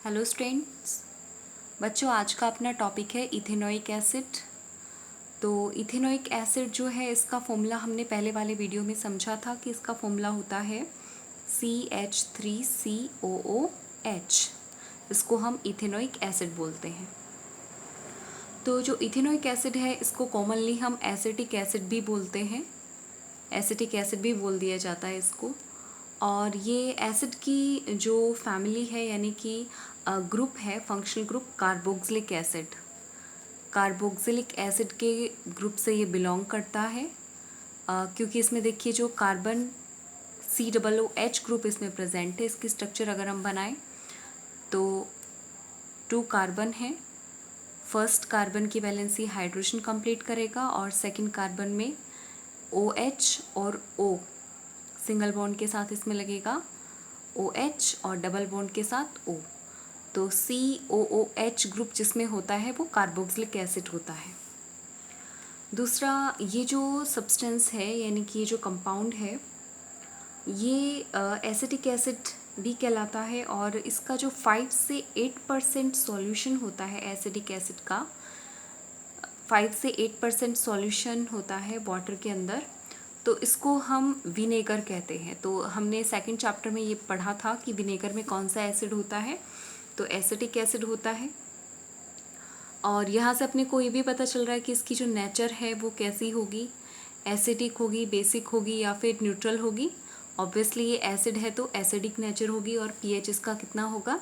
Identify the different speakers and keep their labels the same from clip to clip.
Speaker 1: Hello students. बच्चों, आज का अपना टॉपिक है इथेनोइक एसिड। तो इथेनोइक एसिड जो है, इसका फॉर्मूला हमने पहले वाले वीडियो में समझा था कि इसका फॉर्मूला होता है CH3COOH। इसको हम इथेनोइक एसिड बोलते हैं। तो जो इथेनोइक एसिड है, इसको कॉमनली हम एसिटिक एसिड भी बोलते हैं। एसिटिक एसिड भी बोल दिया जाता है इसको। और ये एसिड की जो फैमिली है, यानी कि ग्रुप है, functional group carboxylic acid. Carboxylic acid के ग्रुप से ये बिलोंग करता है, क्योंकि इसमें देखिए जो कार्बन COOH ग्रुप इसमें प्रेजेंट है। इसकी स्ट्रक्चर अगर हम बनाएं तो 2 कार्बन है। फर्स्ट कार्बन की वैलेंसी हाइड्रोजन कंप्लीट करेगा और सेकंड कार्बन में OH और O सिंगल बॉन्ड के साथ इसमें लगेगा OH और डबल बॉन्ड के साथ O। तो COOH ग्रुप जिसमें होता है वो कार्बोक्सिलिक एसिड होता है। दूसरा, ये जो सब्सटेंस है, यानी कि ये जो कंपाउंड है, ये एसिटिक एसिड भी कहलाता है। और इसका जो 5 से 8% सॉल्यूशन होता है एसिटिक एसिड का, 5 से 8% सॉल्यूशन होता है वाटर के अंदर, तो इसको हम विनेगर कहते हैं। तो हमने सेकंड चैप्टर में ये पढ़ा था कि विनेगर में कौन सा एसिड होता है, तो एसिटिक एसिड होता है। और यहाँ से अपने को ये भी पता चल रहा है कि इसकी जो नेचर है वो कैसी होगी, एसिडिक होगी, बेसिक होगी या फिर न्यूट्रल होगी। ऑब्वियसली ये एसिड है तो एसिडिक नेचर होगी और pH इसका कितना होगा,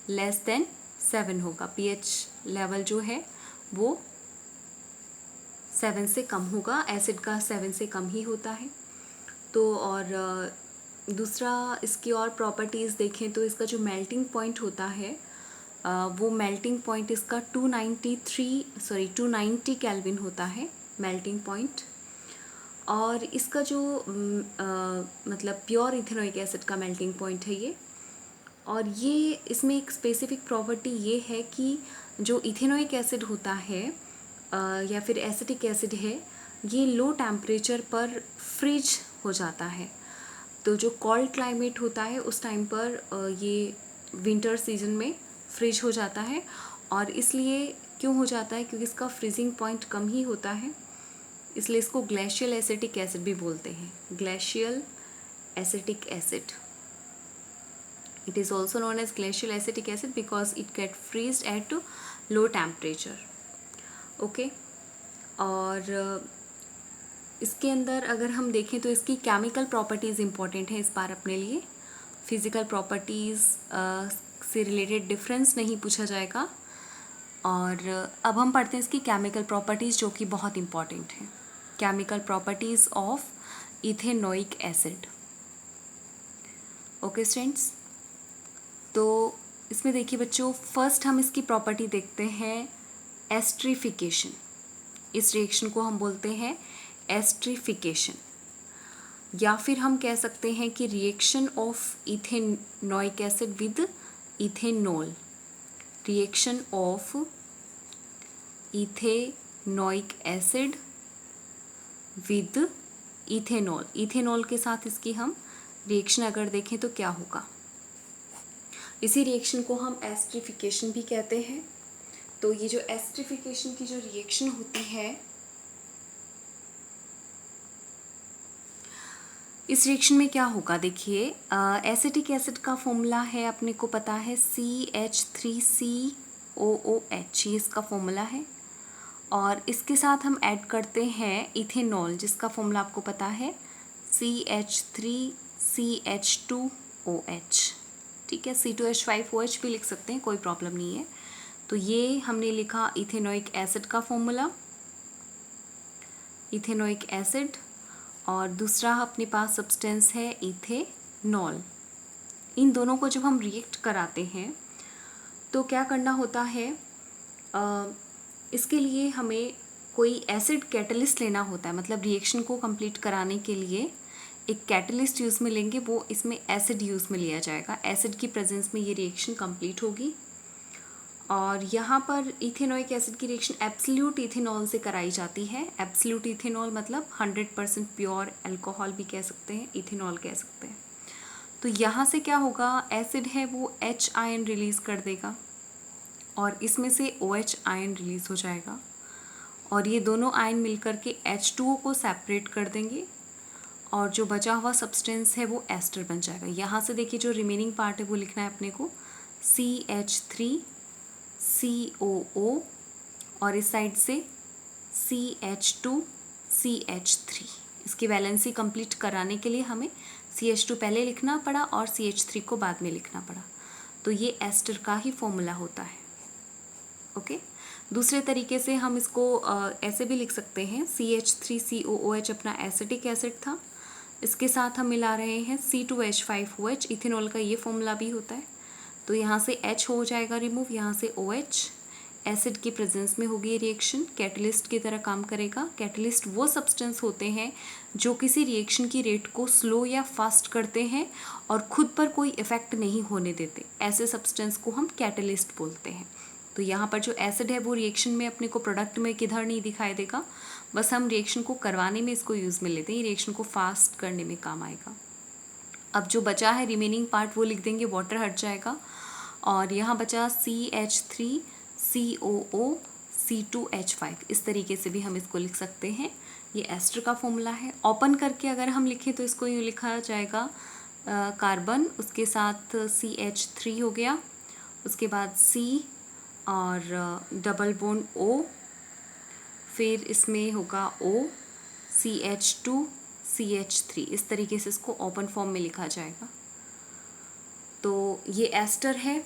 Speaker 1: <7 होगा। pH लेवल जो है वो 7 से कम होगा, एसिड का 7 से कम ही होता है। तो और दूसरा, इसकी और प्रॉपर्टीज़ देखें तो इसका जो मेल्टिंग पॉइंट होता है, वो मेल्टिंग पॉइंट इसका 290 केल्विन होता है मेल्टिंग पॉइंट। और इसका जो मतलब प्योर इथेनोइक एसिड का मेल्टिंग पॉइंट है ये। और ये इसमें एक स्पेसिफिक प्रॉपर्टी ये है कि जो इथेनोइक एसिड होता है या फिर एसिटिक एसिड है, ये लो टेम्परेचर पर फ्रीज हो जाता है। तो जो कोल्ड क्लाइमेट होता है उस टाइम पर ये विंटर सीजन में फ्रीज हो जाता है। और इसलिए क्यों हो जाता है, क्योंकि इसका फ्रीजिंग पॉइंट कम ही होता है, इसलिए इसको ग्लेशियल एसिटिक एसिड भी बोलते हैं। Glacial acetic acid, it is also known as glacial acetic acid because it get freezed at low temperature. Okay और इसके अंदर अगर हम देखें तो इसकी केमिकल प्रॉपर्टीज़ इंपॉर्टेंट है इस बार अपने लिए। फिजिकल प्रॉपर्टीज़ से रिलेटेड डिफरेंस नहीं पूछा जाएगा। और अब हम पढ़ते हैं इसकी केमिकल प्रॉपर्टीज़, जो कि बहुत इंपॉर्टेंट है। Chemical properties of ethanoic acid. Okay students, तो इसमें देखिए बच्चों, फर्स्ट हम इसकी प्रॉपर्टी देखते हैं एस्ट्रिफिकेशन। इस रिएक्शन को हम बोलते हैं एस्ट्रिफिकेशन, या फिर हम कह सकते हैं कि reaction of ethanoic acid with ethanol. Reaction of ethanoic acid with ethanol. Ethanol के साथ इसकी हम रिएक्शन अगर देखें तो क्या होगा, इसी रिएक्शन को हम एस्ट्रिफिकेशन भी कहते हैं। तो ये जो एस्ट्रिफिकेशन की जो रिएक्शन होती है, इस रिएक्शन में क्या होगा, देखिए एसिटिक एसिड का फॉर्मूला है, अपने को पता है CH3COOH, ये इसका फॉर्मूला है। और इसके साथ हम ऐड करते हैं इथेनॉल, जिसका फॉर्मूला आपको पता है CH3CH2OH। ठीक है, C2H5OH भी लिख सकते हैं, कोई प्रॉब्लम नहीं है। तो ये हमने लिखा इथेनोइक एसिड का फॉर्मूला, इथेनोइक एसिड। और दूसरा अपने पास सब्सटेंस है इथेनॉल। इन दोनों को जब हम रिएक्ट कराते हैं तो क्या करना होता है, इसके लिए हमें कोई एसिड कैटलिस्ट लेना होता है। मतलब रिएक्शन को कंप्लीट कराने के लिए एक कैटलिस्ट यूज़ में लेंगे, वो इसमें एसिड यूज़ में लिया जाएगा। एसिड की प्रेजेंस में ये रिएक्शन कंप्लीट होगी। और यहाँ पर इथेनोइक एसिड की रिएक्शन एब्सोल्यूट इथेनॉल से कराई जाती है। एब्सोल्यूट इथेनॉल मतलब 100% प्योर अल्कोहल भी कह सकते हैं, इथेनॉल कह सकते हैं। तो यहाँ से क्या होगा, एसिड है वो H आयन रिलीज़ कर देगा और इसमें से OH आयन रिलीज़ हो जाएगा और ये दोनों आयन मिलकर के H2O को सेपरेट कर देंगे और जो बचा हुआ सब्सटेंस है वो एस्टर बन जाएगा। यहाँ से देखिए जो रिमेनिंग पार्ट है वो लिखना है अपने को CH3COO और इस साइड से CH2CH3। इसकी वैलेंसी कंप्लीट कराने के लिए हमें CH2 पहले लिखना पड़ा और CH3 को बाद में लिखना पड़ा। तो ये एस्टर का ही फॉर्मूला होता है। ओके, दूसरे तरीके से हम इसको ऐसे भी लिख सकते हैं, CH3COOH अपना एसिटिक एसिड था, इसके साथ हम मिला रहे हैं C2H5OH, इथेनॉल का ये फॉर्मूला भी होता है। तो यहाँ से H हो जाएगा रिमूव, यहाँ से OH, एसिड की प्रेजेंस में होगी रिएक्शन, कैटलिस्ट की तरह काम करेगा। कैटलिस्ट वो सब्सटेंस होते हैं जो किसी रिएक्शन की रेट को स्लो या फास्ट करते हैं और खुद पर कोई इफेक्ट नहीं होने देते, ऐसे सब्सटेंस को हम कैटलिस्ट बोलते हैं। तो यहाँ पर जो एसिड है वो रिएक्शन में अपने को प्रोडक्ट में किधर नहीं दिखाई देगा, बस हम रिएक्शन को करवाने में इसको यूज़ में लेते हैं, रिएक्शन को फास्ट करने में काम आएगा। अब जो बचा है रिमेनिंग पार्ट वो लिख देंगे, वाटर हट जाएगा और यहाँ बचा CH3COO C2H5। इस तरीके से भी हम इसको लिख सकते हैं, ये एस्टर का फॉर्मूला है। ओपन करके अगर हम लिखें तो इसको यूँ लिखा जाएगा कार्बन, उसके साथ CH3 हो गया, उसके बाद C और डबल बॉन्ड O, फिर इसमें होगा O, CH2CH3। इस तरीके से इसको ओपन फॉर्म में लिखा जाएगा। तो ये एस्टर है।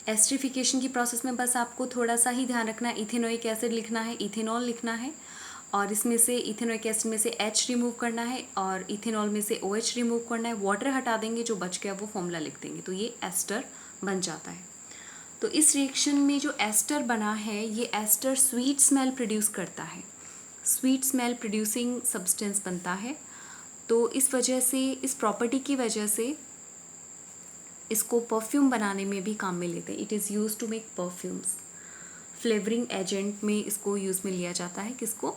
Speaker 1: एस्टरिफिकेशन की प्रोसेस में बस आपको थोड़ा सा ही ध्यान रखना है, इथेनोइक एसिड लिखना है, इथेनॉल लिखना है और इसमें से इथेनोइक एसिड में से H रिमूव करना है और इथेनॉल में से OH रिमूव करना है, वाटर हटा देंगे, जो बच गया वो फॉर्मूला लिख देंगे, तो ये एस्टर बन जाता है। तो इस रिएक्शन में जो एस्टर बना है, ये एस्टर स्वीट स्मेल प्रोड्यूस करता है, स्वीट स्मेल प्रोड्यूसिंग सब्सटेंस बनता है। तो इस वजह से, इस प्रॉपर्टी की वजह से इसको परफ्यूम बनाने में भी काम में लेते हैं। It is use to make perfumes. Flavouring agent में इसको यूज़ में लिया जाता है, किसको,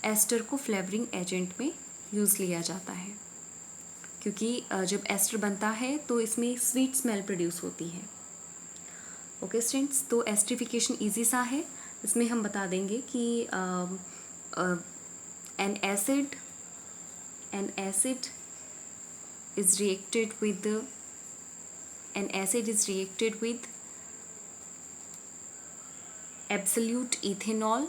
Speaker 1: एस्टर को फ्लेवरिंग एजेंट में यूज़ लिया जाता है, क्योंकि जब एस्टर बनता है तो इसमें स्वीट स्मेल प्रोड्यूस होती है। ओके स्टूडेंट्स, तो एस्टरिफिकेशन ईजी सा है। इसमें हम बता देंगे कि N acid is reacted with an acid is reacted with absolute ethanol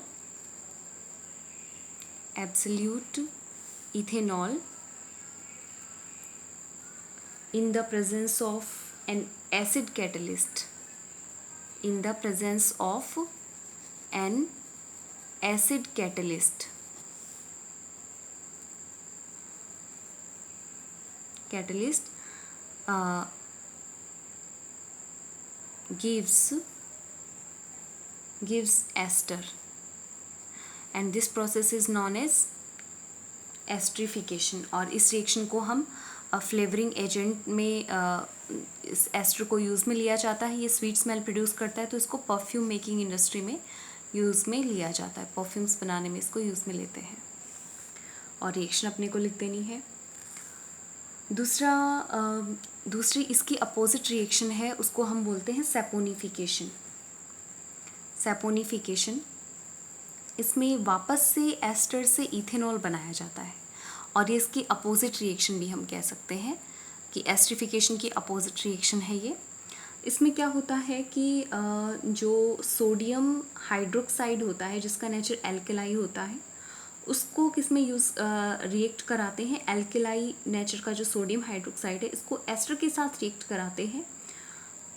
Speaker 1: in the presence of an acid catalyst, in the presence of an acid catalyst gives ester, and this process is known as esterification. और इस reaction को हम flavouring agent में इस ester को use में लिया जाता है। ये स्वीट स्मेल प्रोड्यूस करता है, तो इसको परफ्यूम मेकिंग इंडस्ट्री में यूज़ में लिया जाता है, परफ्यूम्स बनाने में इसको यूज़ में लेते हैं। और रिएक्शन अपने को लिख देनी है। दूसरी इसकी अपोजिट रिएक्शन है, उसको हम बोलते हैं सैपोनिफिकेशन। सैपोनिफिकेशन, इसमें वापस से एस्टर से इथेनॉल बनाया जाता है और ये इसकी अपोजिट रिएक्शन भी हम कह सकते हैं कि एस्टरिफिकेशन की अपोजिट रिएक्शन है ये। इसमें क्या होता है कि जो सोडियम हाइड्रोक्साइड होता है, जिसका नेचर एल्केलाई होता है, उसको किस में यूज़ रिएक्ट कराते हैं, एल्केलाई नेचर का जो सोडियम हाइड्रोक्साइड है इसको एस्टर के साथ रिएक्ट कराते हैं।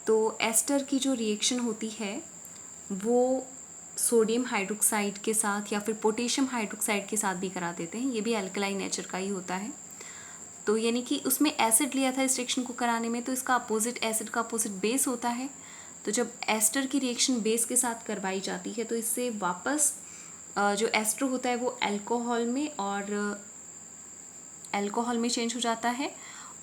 Speaker 1: तो एस्टर की जो रिएक्शन होती है वो सोडियम हाइड्रोक्साइड के साथ या फिर पोटेशियम हाइड्रोक्साइड के साथ भी करा देते हैं, ये भी एल्कलाई नेचर का ही होता है। तो यानी कि उसमें एसिड लिया था इस रिएक्शन को कराने में, तो इसका अपोजिट, एसिड का अपोजिट बेस होता है। तो जब एस्टर की रिएक्शन बेस के साथ करवाई जाती है तो इससे वापस जो एस्टर होता है वो अल्कोहल में चेंज हो जाता है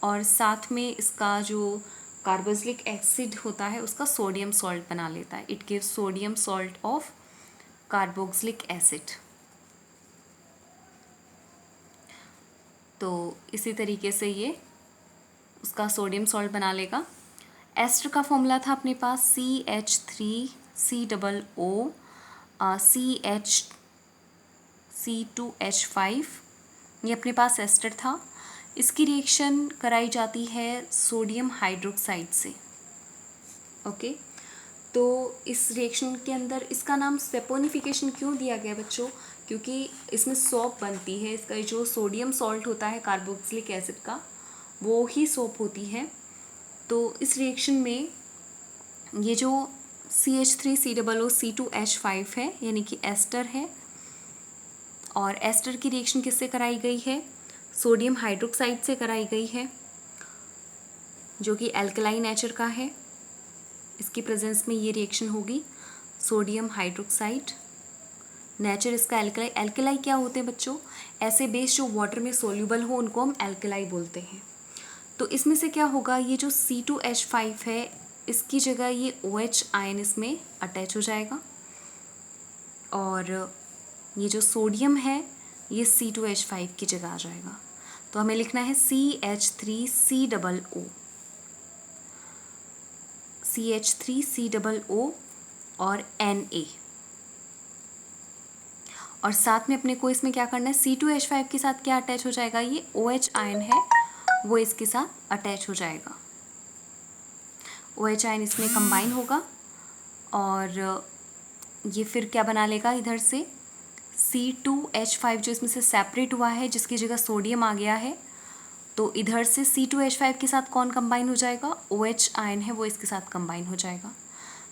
Speaker 1: और साथ में इसका जो कार्बोक्सिलिक एसिड होता है उसका सोडियम सॉल्ट बना लेता है। It gives sodium salt of carboxylic acid. तो इसी तरीके से ये उसका सोडियम सॉल्ट बना लेगा। एस्टर का फॉर्मूला था अपने पास CH3COO CH2H5, ये अपने पास एस्टर था। इसकी रिएक्शन कराई जाती है सोडियम हाइड्रोक्साइड से। ओके, तो इस रिएक्शन के अंदर इसका नाम सेपोनिफिकेशन क्यों दिया गया बच्चों? क्योंकि इसमें सोप बनती है। इसका जो सोडियम सॉल्ट होता है कार्बोक्सिलिक एसिड का, वो ही सोप होती है। तो इस रिएक्शन में ये जो CH3COO C2H5 है, यानी कि एस्टर है, और एस्टर की रिएक्शन किससे कराई गई है? सोडियम हाइड्रोक्साइड से कराई गई है, जो कि एल्कलाइन नेचर का है। इसकी प्रेजेंस में ये रिएक्शन होगी। सोडियम हाइड्रोक्साइड, नेचर इसका एल्कलाई। एल्कलाई क्या होते हैं बच्चों? ऐसे बेस जो वाटर में सोल्यूबल हो, उनको हम एल्कलाई बोलते हैं। तो इसमें से क्या होगा, ये जो C2H5 है, इसकी जगह ये OH आयन इसमें अटैच हो जाएगा, और ये जो सोडियम है ये C2H5 की जगह आ जाएगा। तो हमें लिखना है CH3COO और Na, और साथ में अपने को इसमें क्या करना है, C2H5 के साथ क्या अटैच हो जाएगा, ये OH आयन है, वो इसके साथ अटैच हो जाएगा। OH आयन इसमें कंबाइन होगा, और ये फिर क्या बना लेगा, इधर से C2H5 जो इसमें से सेपरेट हुआ है, जिसकी जगह सोडियम आ गया है, तो इधर से C2H5 के साथ कौन कंबाइन हो जाएगा, OH आयन है, वो इसके साथ कंबाइन हो जाएगा।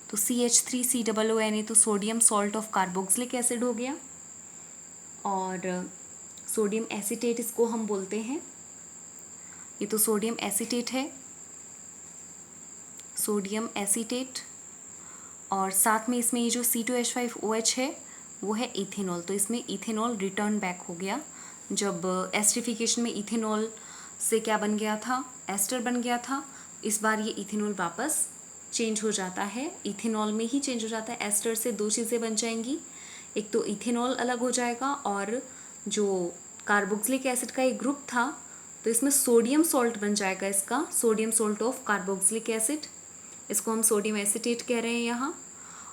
Speaker 1: तो CH3COO तो sodium salt of carboxylic acid हो गया, और सोडियम एसीटेट इसको हम बोलते हैं। ये तो सोडियम एसीटेट है, सोडियम एसीटेट, और साथ में इसमें ये जो C2H5OH है वो है इथेनॉल। तो इसमें इथेनॉल रिटर्न बैक हो गया। जब एस्टरिफिकेशन में इथेनॉल से क्या बन गया था, एस्टर बन गया था, इस बार ये इथेनॉल वापस चेंज हो जाता है, इथेनॉल में ही चेंज हो जाता है। एस्टर से दो चीज़ें बन जाएंगी, एक तो इथेनॉल अलग हो जाएगा, और जो कार्बोक्सिलिक एसिड का एक ग्रुप था, तो इसमें सोडियम सॉल्ट बन जाएगा इसका, sodium salt of carboxylic acid, इसको हम सोडियम एसीटेट कह रहे हैं यहाँ।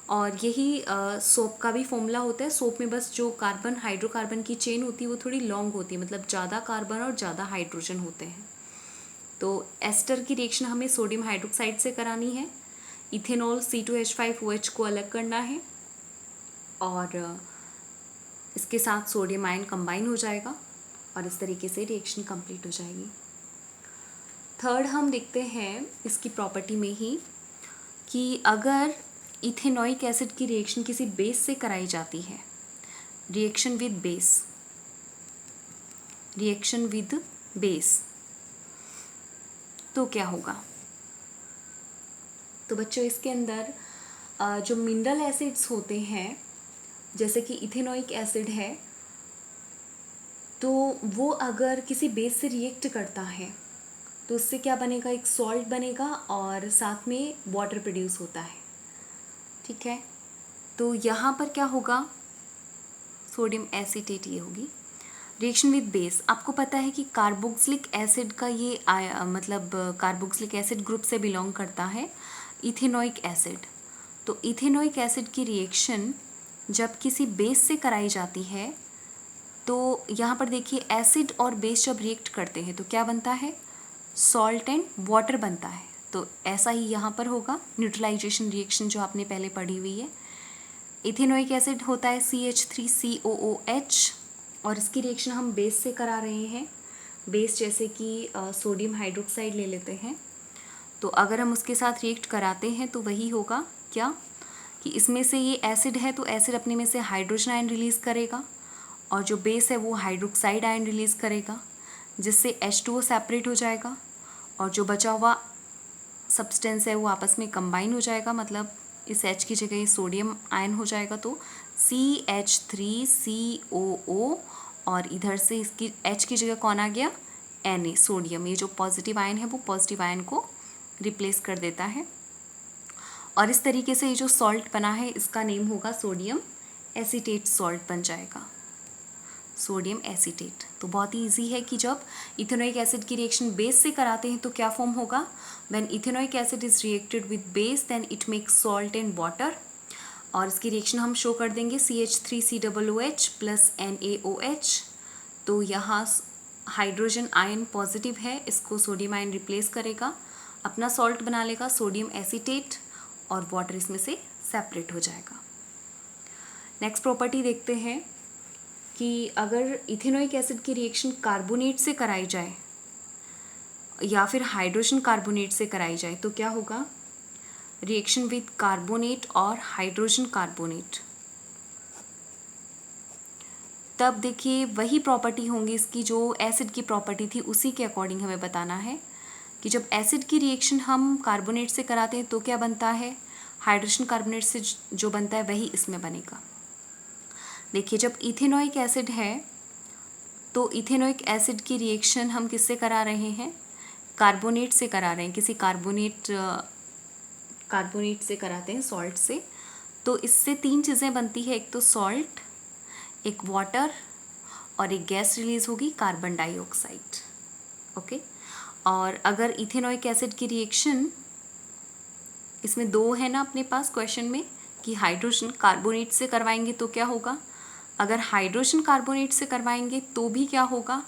Speaker 1: और यही सोप का भी फॉर्मूला होता है। सोप में बस जो कार्बन हाइड्रोकार्बन की चेन होती है वो थोड़ी लॉन्ग होती है, मतलब ज़्यादा कार्बन और ज़्यादा हाइड्रोजन होते हैं। तो एस्टर की रिएक्शन हमें सोडियम हाइड्रोक्साइड से करानी है, इथेनॉल C2H5OH को अलग करना है, और इसके साथ सोडियम आयन कंबाइन हो जाएगा, और इस तरीके से रिएक्शन कंप्लीट हो जाएगी। थर्ड हम देखते हैं इसकी प्रॉपर्टी में ही कि अगर इथेनोइक एसिड की रिएक्शन किसी बेस से कराई जाती है, रिएक्शन विद बेस, तो क्या होगा? तो बच्चों इसके अंदर जो मिनरल एसिड्स होते हैं, जैसे कि इथेनोइक एसिड है, तो वो अगर किसी बेस से रिएक्ट करता है तो उससे क्या बनेगा, एक सॉल्ट बनेगा, और साथ में वाटर प्रोड्यूस होता है। ठीक है, तो यहाँ पर क्या होगा, सोडियम एसीटेट ये होगी। रिएक्शन विद बेस, आपको पता है कि कार्बोक्सिलिक एसिड का ये मतलब कार्बोक्सिलिक एसिड ग्रुप से बिलोंग करता है इथेनोइक एसिड। तो इथेनोइक एसिड की रिएक्शन जब किसी बेस से कराई जाती है, तो यहाँ पर देखिए एसिड और बेस जब रिएक्ट करते हैं तो क्या बनता है, सॉल्ट एंड वाटर बनता है। तो ऐसा ही यहाँ पर होगा, न्यूट्रलाइजेशन रिएक्शन जो आपने पहले पढ़ी हुई है। इथेनोइक एसिड होता है CH3COOH, और इसकी रिएक्शन हम बेस से करा रहे हैं। बेस जैसे कि सोडियम हाइड्रोक्साइड ले लेते हैं, तो अगर हम उसके साथ रिएक्ट कराते हैं तो वही होगा क्या, कि इसमें से ये एसिड है तो एसिड अपने में से हाइड्रोजन आयन रिलीज़ करेगा, और जो बेस है वो हाइड्रोक्साइड आयन रिलीज़ करेगा, जिससे H2O सेपरेट हो जाएगा, और जो बचा हुआ सब्सटेंस है वो आपस में कंबाइन हो जाएगा, मतलब इस H की जगह सोडियम आयन हो जाएगा, तो CH3COO, और इधर से इसकी H की जगह कौन आ गया, Na, सोडियम। ये जो पॉजिटिव आयन है वो पॉजिटिव आयन को रिप्लेस कर देता है, और इस तरीके से ये जो सॉल्ट बना है इसका नेम होगा सोडियम एसीटेट सॉल्ट बन जाएगा। Sodium acetate. तो बहुत ही ईजी है कि जब इथेनोइक एसिड की रिएक्शन बेस से कराते हैं तो क्या फॉर्म होगा, when ethanoic acid is reacted with base then it makes salt and water. और इसकी रिएक्शन हम शो कर देंगे CH3COOH प्लस NaOH। तो यहाँ हाइड्रोजन आयन पॉजिटिव है, इसको सोडियम आयन रिप्लेस करेगा, अपना सॉल्ट बना लेगा सोडियम एसीटेट, और वाटर इसमें से सेपरेट हो जाएगा। नेक्स्ट प्रॉपर्टी देखते हैं कि अगर इथेनोइक एसिड की रिएक्शन कार्बोनेट से कराई जाए या फिर हाइड्रोजन कार्बोनेट से कराई जाए तो क्या होगा, रिएक्शन विद कार्बोनेट और हाइड्रोजन कार्बोनेट। तब देखिए वही प्रॉपर्टी होंगी इसकी जो एसिड की प्रॉपर्टी थी, उसी के अकॉर्डिंग हमें बताना है कि जब एसिड की रिएक्शन हम कार्बोनेट से कराते हैं तो क्या बनता है, हाइड्रोजन कार्बोनेट से जो बनता है वही इसमें बनेगा। देखिए जब इथेनोइक एसिड है तो इथेनोइक एसिड की रिएक्शन हम किससे करा रहे हैं, कार्बोनेट से करा रहे हैं, किसी कार्बोनेट से कराते हैं, सॉल्ट से। तो इससे तीन चीज़ें बनती है, एक तो सॉल्ट, एक वाटर और एक गैस रिलीज होगी कार्बन डाइऑक्साइड। ओके, और अगर इथेनोइक एसिड की रिएक्शन, इसमें दो है ना अपने पास क्वेश्चन में कि हाइड्रोजन कार्बोनेट से करवाएंगे तो क्या होगा, अगर हाइड्रोजन कार्बोनेट से करवाएंगे तो भी क्या होगा,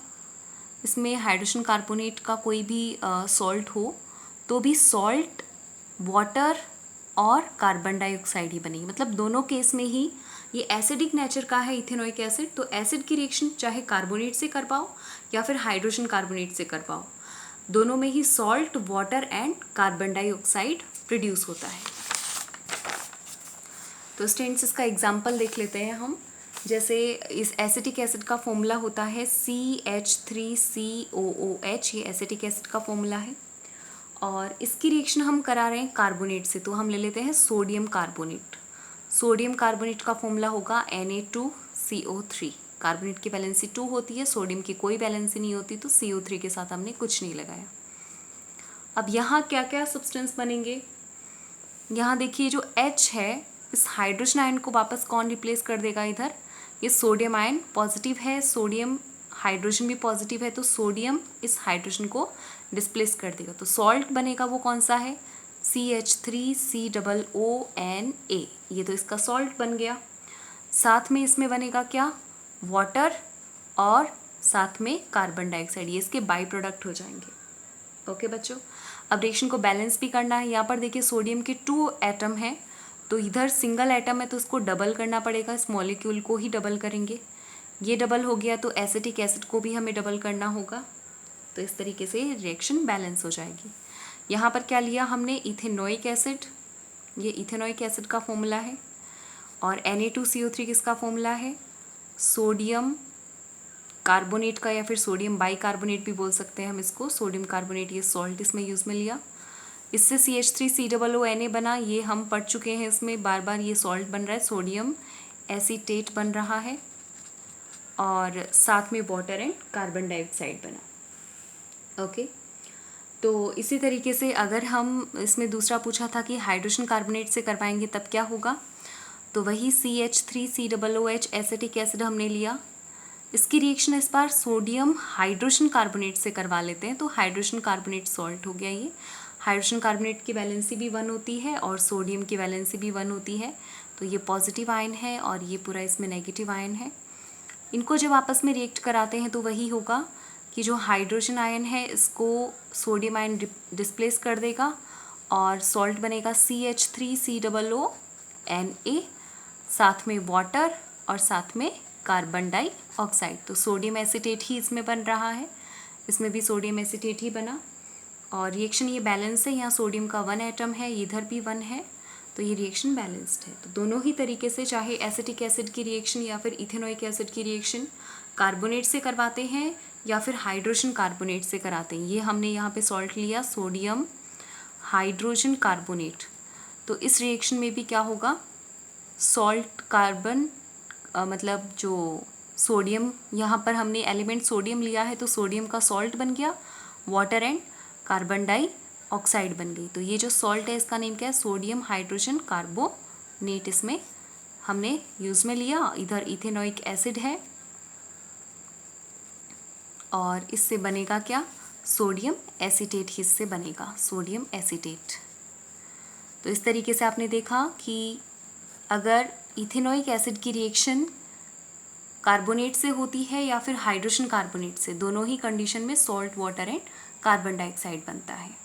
Speaker 1: इसमें हाइड्रोजन कार्बोनेट का कोई भी सॉल्ट हो तो भी सॉल्ट, वाटर और कार्बन डाइऑक्साइड ही बनेगी। मतलब दोनों केस में ही ये एसिडिक नेचर का है इथेनोइक एसिड, तो एसिड की रिएक्शन चाहे कार्बोनेट से कर पाओ या फिर हाइड्रोजन कार्बोनेट से कर पाओ, दोनों में ही salt, water and carbon dioxide produce होता है। तो स्टूडेंट्स इसका एग्जाम्पल देख लेते हैं हम। जैसे इस एसिटिक एसिड का फॉर्मूला होता है CH3COOH, ये एसिटिक एसिड का फॉर्मूला है, और इसकी रिएक्शन हम करा रहे हैं कार्बोनेट से, तो हम ले लेते हैं सोडियम कार्बोनेट। सोडियम कार्बोनेट का फॉर्मूला होगा Na2CO3। कार्बोनेट की वैलेंसी 2 होती है, सोडियम की कोई वैलेंसी नहीं होती, तो CO3 के साथ हमने कुछ नहीं लगाया। अब यहाँ क्या क्या सब्सटेंस बनेंगे, यहाँ देखिए जो H है, इस हाइड्रोजन आयन को वापस कौन रिप्लेस कर देगा, इधर ये सोडियम आयन पॉजिटिव है, सोडियम हाइड्रोजन भी पॉजिटिव है, तो सोडियम इस हाइड्रोजन को डिस्प्लेस कर देगा। तो सॉल्ट बनेगा वो कौन सा है, CH3COONA, ये तो इसका सॉल्ट बन गया। साथ में इसमें बनेगा क्या, वाटर और साथ में कार्बन डाइऑक्साइड, ये इसके बाई प्रोडक्ट हो जाएंगे। ओके बच्चों, अब रिएक्शन को बैलेंस भी करना है। यहाँ पर देखिए सोडियम के 2 एटम हैं, तो इधर सिंगल एटम है तो इसको डबल करना पड़ेगा, इस मॉलिक्यूल को ही डबल करेंगे। ये डबल हो गया तो एसिटिक एसिड को भी हमें डबल करना होगा, तो इस तरीके से रिएक्शन बैलेंस हो जाएगी। यहाँ पर क्या लिया हमने, इथेनोइक एसिड, ये इथेनोइक एसिड का फॉर्मूला है, और Na2CO3 किसका फॉर्मूला है, सोडियम कार्बोनेट का, या फिर सोडियम बाइकार्बोनेट भी बोल सकते हैं हम इसको, सोडियम कार्बोनेट, ये सॉल्ट इसमें यूज़ में लिया। इससे CH3COONA बना, ये हम पढ़ चुके हैं, इसमें बार बार ये सॉल्ट बन रहा है, सोडियम एसीटेट बन रहा है, और साथ में वाटर एंड कार्बन डाइऑक्साइड बना। ओके, तो इसी तरीके से अगर हम इसमें दूसरा पूछा था कि हाइड्रोजन कार्बोनेट से करवाएंगे तब क्या होगा, तो वही CH3COOH एसिटिक एसिड हमने लिया, इसकी रिएक्शन इस बार सोडियम हाइड्रोजन कार्बोनेट से करवा लेते हैं, तो हाइड्रोजन कार्बोनेट सॉल्ट हो गया। ये हाइड्रोजन कार्बोनेट की वैलेंसी भी 1 होती है और सोडियम की वैलेंसी भी 1 होती है, तो ये पॉजिटिव आयन है और ये पूरा इसमें नेगेटिव आयन है। इनको जब आपस में रिएक्ट कराते हैं तो वही होगा कि जो हाइड्रोजन आयन है इसको सोडियम आयन डिस्प्लेस कर देगा और सॉल्ट बनेगा CH3COONA, साथ में वाटर और साथ में कार्बन डाइऑक्साइड, तो सोडियम एसीटेट ही इसमें बन रहा है, इसमें भी सोडियम एसीटेट ही बना। और रिएक्शन ये बैलेंस है, यहाँ सोडियम का 1 एटम है, इधर भी 1 है, तो ये रिएक्शन बैलेंस्ड है। तो दोनों ही तरीके से, चाहे एसिटिक एसिड की रिएक्शन या फिर इथेनोइक एसिड की रिएक्शन कार्बोनेट से करवाते हैं या फिर हाइड्रोजन कार्बोनेट से कराते हैं। ये हमने यहाँ पे सॉल्ट लिया सोडियम हाइड्रोजन कार्बोनेट, तो इस रिएक्शन में भी क्या होगा, सॉल्ट कार्बन मतलब जो सोडियम, यहाँ पर हमने एलिमेंट सोडियम लिया है तो सोडियम का सॉल्ट बन गया, वाटर एंड कार्बन डाइऑक्साइड बन गई। तो ये जो सॉल्ट है इसका नेम क्या है, सोडियम हाइड्रोजन कार्बोनेट, इसमें हमने यूज़ में लिया। इधर इथेनोइक एसिड है और इससे बनेगा क्या, सोडियम एसीटेट ही इससे बनेगा, सोडियम एसीटेट। तो इस तरीके से आपने देखा कि अगर इथेनोइक एसिड की रिएक्शन कार्बोनेट से होती है या फिर हाइड्रोजन कार्बोनेट से, दोनों ही कंडीशन में salt water and carbon dioxide बनता है।